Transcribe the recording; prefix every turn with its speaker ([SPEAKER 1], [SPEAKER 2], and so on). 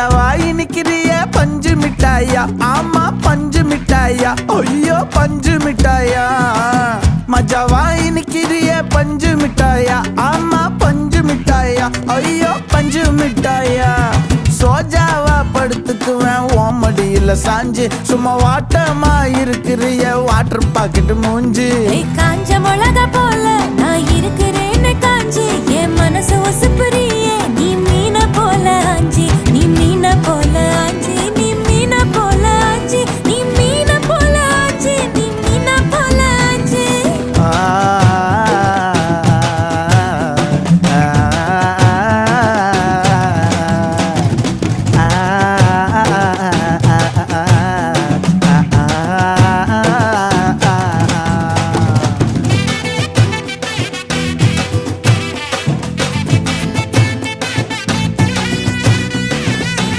[SPEAKER 1] வாய் நிக்கிறிய பஞ்சு மிட்டாயா, ஆமா பஞ்சு மிட்டாயா, ஐயோ பஞ்சு மிட்டாயா. மஜா வாய் நிக்கிறிய பஞ்சு மிட்டாயா, ஆமா பஞ்சு மிட்டாயா, ஐயோ பஞ்சு மிட்டாயா. சோஜாவா படுத்துக்குவேன் ஓமடியில சாஞ்சு, சும்மா வாட்டமா இருக்கிறிய வாட்டர் பாக்கெட் மூஞ்சி.
[SPEAKER 2] காஞ்ச மிளகா போல நான் இருக்கிறேன்னு காஞ்சி என் மனசு